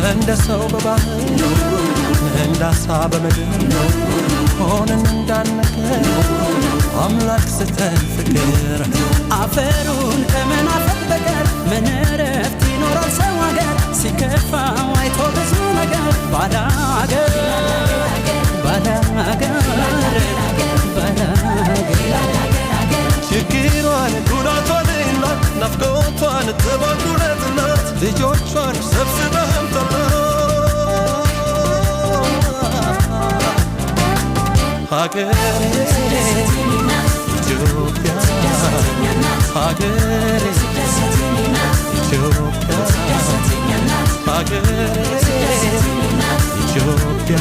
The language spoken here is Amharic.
እንደ ሰው በባህር እንደ አሳ በምድር ሆነን እንዳነገር አምላክ ስተን ፍቅር አፈሩን ከመናፈቅ በቀር ምን እረፍት ይኖራል ሰው አገር ሲከፋው አይቶ ብዙ ነገር ባዳ አገር ባዳ አገር ባዳ አገር ችግሯን ጉዳቷን እናት ናፍቆቷን ተባዱለት እናት ልጆቿን ሰብስበህም ሀገሬ ኢትዮጵያ ሀገሬ ኢትዮጵያ ሀገሬ ኢትዮጵያ